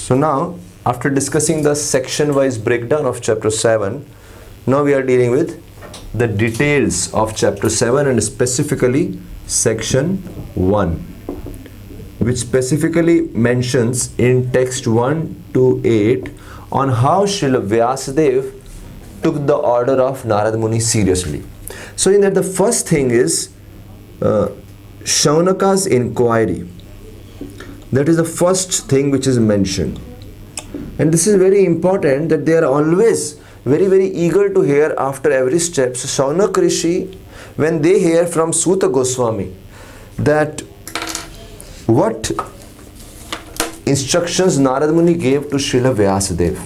So now, after discussing the section-wise breakdown of chapter 7, now we are dealing with the details of chapter 7 and specifically section 1, which specifically mentions in text 1 to 8 on how Srila Vyasadeva took the order of Narad Muni seriously. So in that, the first thing is Shaunaka's inquiry. That is the first thing which is mentioned. And this is very important, that they are always very eager to hear after every step. So Shaunak Rishi, when they hear from Suta Goswami that what instructions Narad Muni gave to Srila Vyasadeva.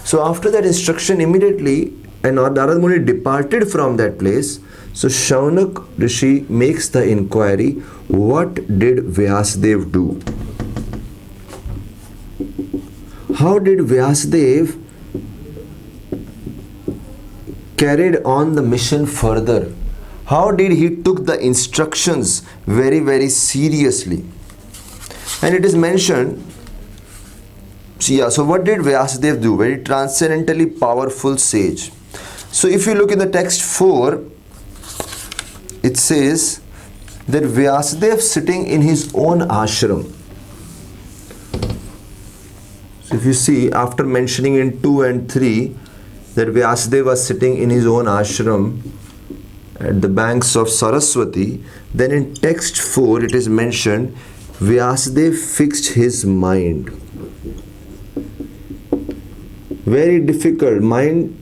So after that instruction, immediately, and Narad Muni departed from that place. So Shaunak Rishi makes the inquiry, what did Vyasadeva do? How did Vyasadeva carried on the mission further? How did he took the instructions very seriously? And it is mentioned, so what did Vyasadeva do? Very transcendently powerful sage. So if you look in the text 4, it says that Vyasadeva sitting in his own ashram. So if you see, after mentioning in 2 and 3 that Vyasadeva was sitting in his own ashram at the banks of Saraswati, then in text 4 it is mentioned Vyasadeva fixed his mind. Very difficult. Mind,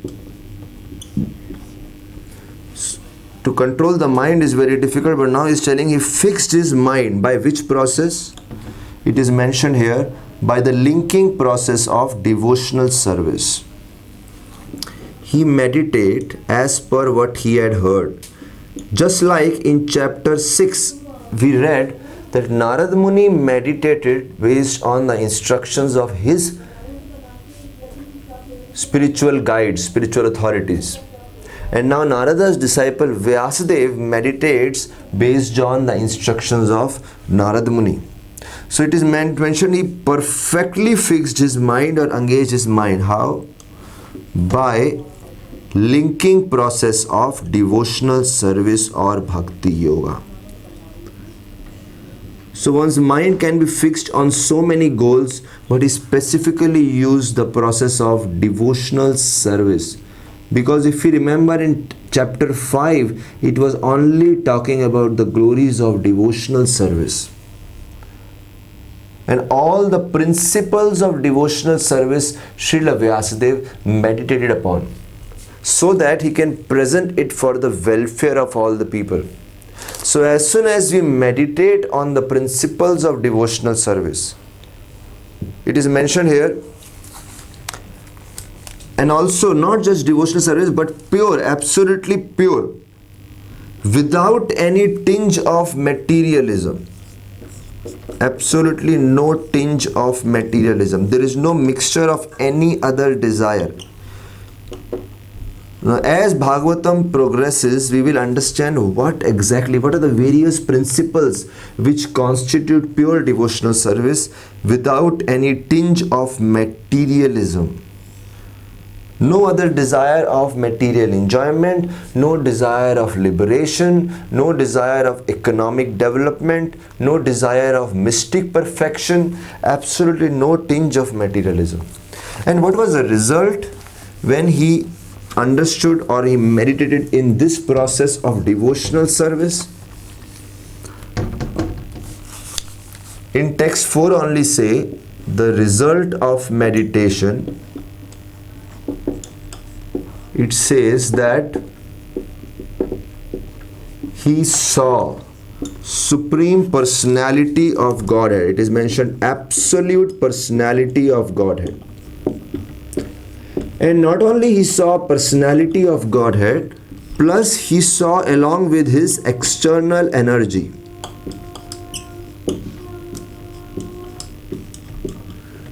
to control the mind is very difficult, but now he is telling he fixed his mind. By which process? It is mentioned here, by the linking process of devotional service. He meditate as per what he had heard. Just like in chapter 6, we read that Narad Muni meditated based on the instructions of his spiritual guides, spiritual authorities. And now Narada's disciple Vyasadeva meditates based on the instructions of Narad Muni. So it is mentioned he perfectly fixed his mind or engaged his mind. How? By linking process of devotional service or bhakti yoga. So one's mind can be fixed on so many goals, but he specifically used the process of devotional service. Because if you remember in chapter 5, it was only talking about the glories of devotional service. And all the principles of devotional service Srila Vyasadeva meditated upon, so that he can present it for the welfare of all the people. So as soon as we meditate on the principles of devotional service, it is mentioned here, and also not just devotional service, but pure, absolutely pure, without any tinge of materialism. Absolutely no tinge of materialism. There is no mixture of any other desire. Now, as Bhagavatam progresses, we will understand what are the various principles which constitute pure devotional service without any tinge of materialism. No other desire of material enjoyment, no desire of liberation, no desire of economic development, no desire of mystic perfection, absolutely no tinge of materialism. And what was the result when he understood or he meditated in this process of devotional service? In text 4 only say, the result of meditation, it says that he saw Supreme Personality of Godhead. It is mentioned absolute personality of Godhead. And not only he saw personality of Godhead, plus he saw along with his external energy.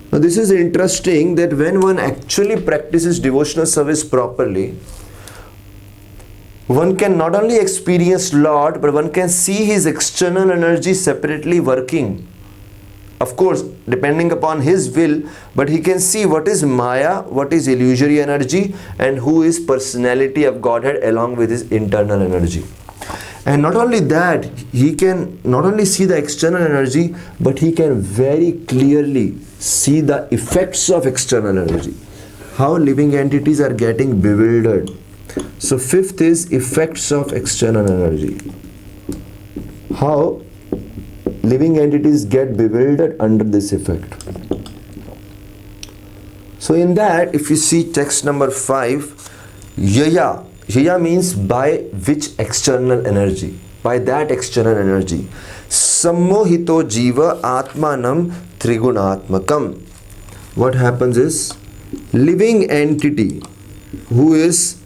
Now this is interesting, that when one actually practices devotional service properly, one can not only experience Lord, but one can see his external energy separately working. of course depending upon his will, but he can see what is Maya, what is illusory energy, and who is personality of Godhead along with his internal energy. And not only that, he can not only see the external energy, but he can very clearly see the effects of external energy, how living entities are getting bewildered. So fifth is effects of external energy, how living entities get bewildered under this effect. So in that, if you see text number 5, Yaya. Yaya means by which external energy, by that external energy. Sammohito jiva atmanam trigunatmakam. What happens is, living entity who is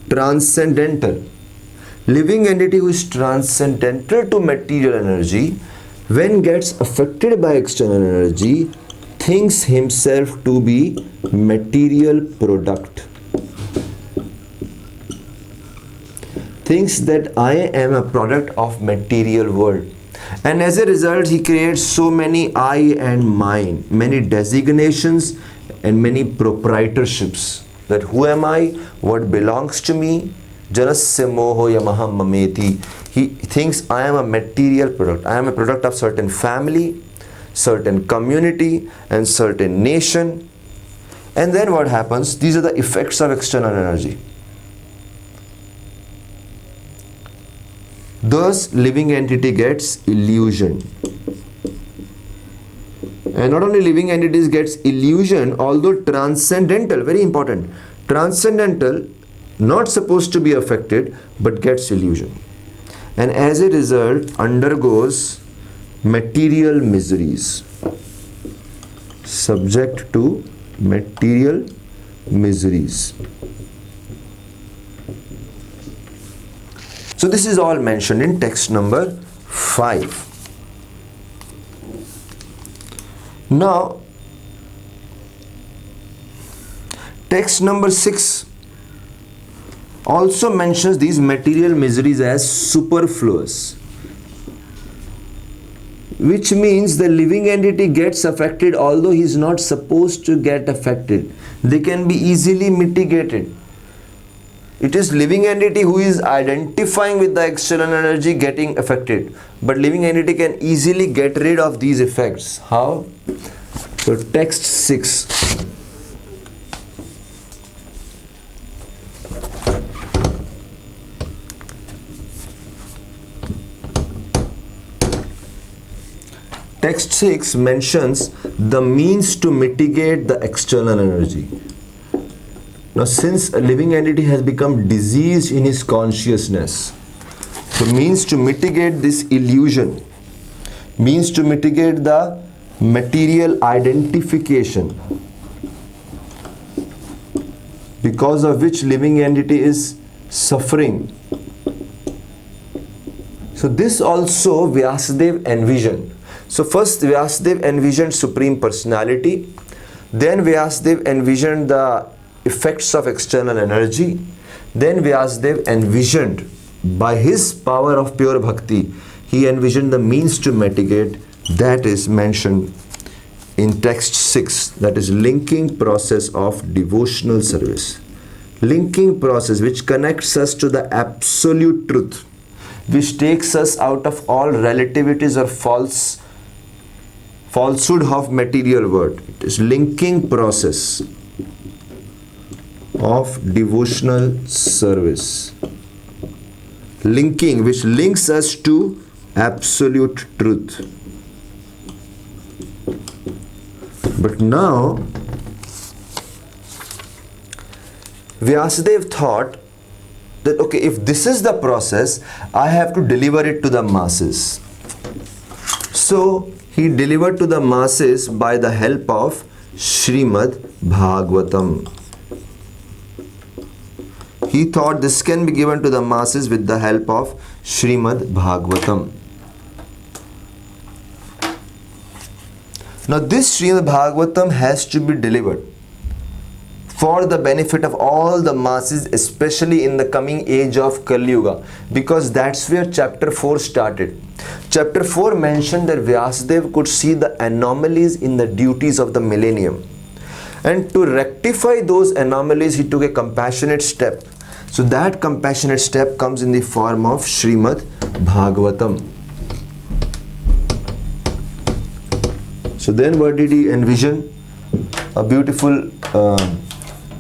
transcendental, living entity who is transcendental to material energy, when gets affected by external energy, thinks himself to be material product. Thinks that I am a product of material world, and as a result he creates so many I and mine, many designations and many proprietorships, that who am I, what belongs to me. Janasya moho yamaha mameti. He thinks I am a material product, I am a product of certain family, certain community and certain nation. And then what happens, these are the effects of external energy. Thus living entity gets illusion. And not only living entities gets illusion, although transcendental, very important, transcendental, not supposed to be affected, but gets illusion. And as a result undergoes material miseries, subject to material miseries. So this is all mentioned in text number 5. Now, text number 6 also mentions these material miseries as superfluous, which means the living entity gets affected although he is not supposed to get affected. They can be easily mitigated. It is living entity who is identifying with the external energy getting affected, but living entity can easily get rid of these effects. How? So text 6. Text 6 mentions the means to mitigate the external energy. Now, since a living entity has become diseased in his consciousness, so means to mitigate this illusion, means to mitigate the material identification, because of which living entity is suffering. So this also Vyasadeva envisioned. So first Vyasadeva envisioned Supreme Personality, then Vyasadeva envisioned the effects of external energy, then Vyasadeva envisioned, by his power of pure bhakti, he envisioned the means to mitigate. That is mentioned in text 6, that is linking process of devotional service. Linking process which connects us to the absolute truth, which takes us out of all relativities or falsehood of material world. It is linking process of devotional service. Linking which links us to absolute truth. But now Vyasadeva thought that okay, if this is the process, I have to deliver it to the masses. So he delivered to the masses by the help of Srimad Bhagavatam. He thought this can be given to the masses with the help of Srimad Bhagavatam. Now this Srimad Bhagavatam has to be delivered for the benefit of all the masses, especially in the coming age of Kali Yuga, because that's where chapter 4 started. Chapter 4 mentioned that Vyasadeva could see the anomalies in the duties of the millennium. And to rectify those anomalies, he took a compassionate step. So that compassionate step comes in the form of Srimad Bhagavatam. So then what did he envision? A beautiful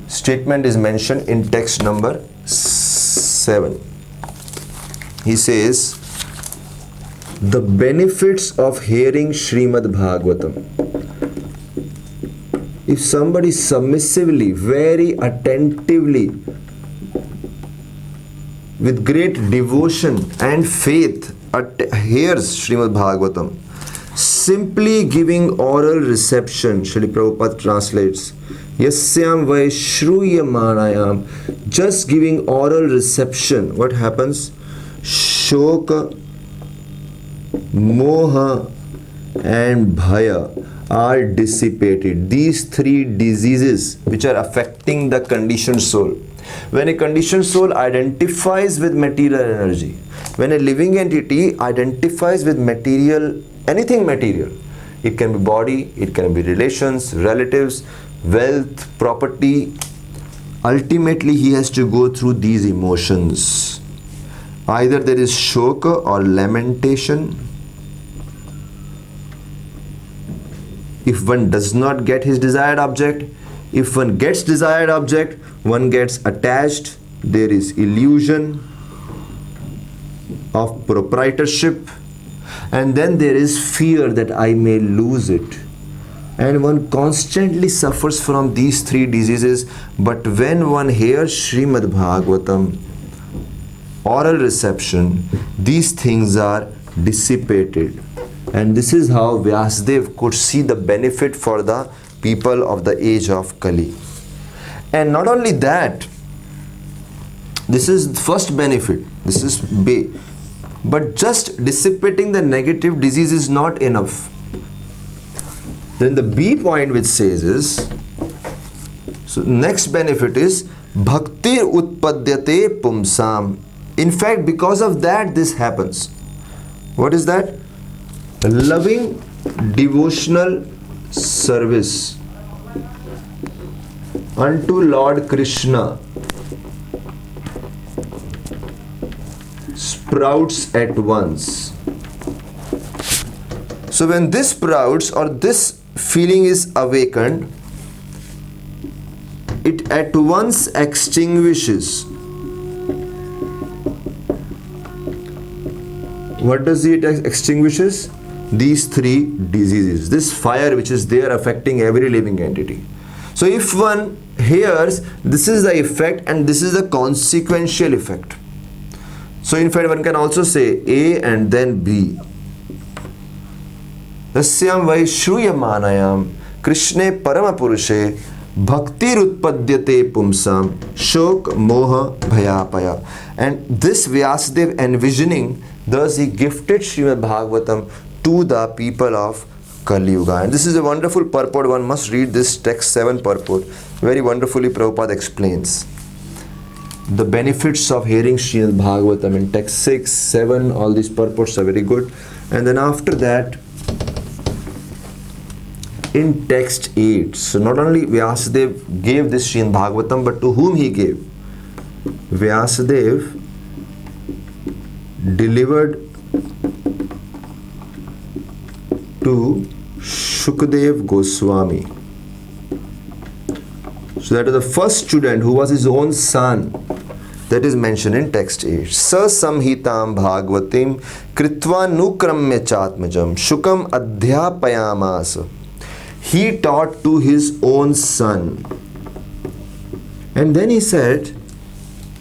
statement is mentioned in text number 7. He says, the benefits of hearing Srimad Bhagavatam. If somebody submissively, very attentively, with great devotion and faith hears Srimad Bhagavatam, simply giving oral reception, Srila Prabhupada translates, Yasyam vai shruyamanayam, just giving oral reception, what happens? Shoka, moha and bhaya are dissipated. These three diseases which are affecting the conditioned soul. When a conditioned soul identifies with material energy, when a living entity identifies with material, anything material, it can be body, it can be relations, relatives, wealth, property, ultimately he has to go through these emotions. Either there is shoka or lamentation. If one does not get his desired object, if one gets desired object, one gets attached, there is illusion of proprietorship, and then there is fear that I may lose it. And one constantly suffers from these three diseases. But when one hears Srimad Bhagavatam, oral reception, these things are dissipated. And this is how Vyasadeva could see the benefit for the people of the age of Kali. And not only that, this is the first benefit, this is B. But just dissipating the negative disease is not enough. Then the B point which says is, so next benefit is Bhaktir Utpadyate Pumsam. In fact, because of that this happens. What is that? Loving devotional service unto Lord Krishna sprouts at once. So when this sprouts or this feeling is awakened, it at once extinguishes. What does it extinguishes? These three diseases, this fire which is there affecting every living entity. So if one hears, this is the effect and this is the consequential effect. So in fact one can also say A and then B. Tasyam vai shruyamanayam Krishne paramapurushe bhaktir utpadyate pumsam shok moha bhayapaya. And this Vyasadeva envisioning, thus he gifted Srimad Bhagavatam to the people of Kali Yuga. And this is a wonderful purport. One must read this text 7 purport. Very wonderfully Prabhupada explains the benefits of hearing Srimad Bhagavatam in text 6, 7, all these purports are very good. And then after that, in text 8, so not only Vyasadeva gave this Srimad Bhagavatam, but to whom he gave? Vyasadeva delivered to Shukadev Goswami. So that is the first student who was his own son. That is mentioned in text 8. Sa samhitam bhagavatim kritva nukramya chatmajam shukam adhyapayamas. He taught to his own son. And then he said,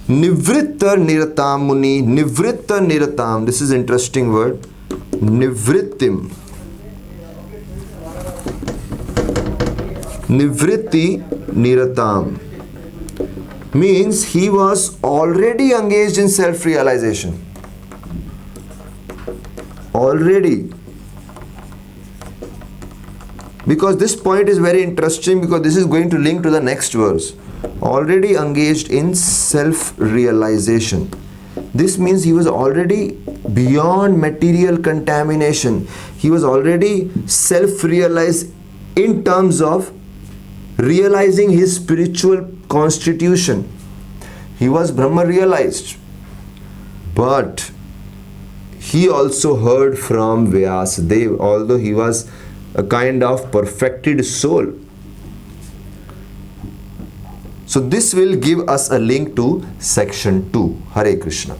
Nivritta niratam muni, nivritta niratam. This is interesting word. Nivrittim. Nivritti niratam means he was already engaged in self-realization. Already. Because this point is very interesting, because this is going to link to the next verse. Already engaged in self-realization. This means he was already beyond material contamination. He was already self-realized in terms of realizing his spiritual constitution. He was Brahma realized. But he also heard from Vyasadeva, although he was a kind of perfected soul. So this will give us a link to section 2. Hare Krishna.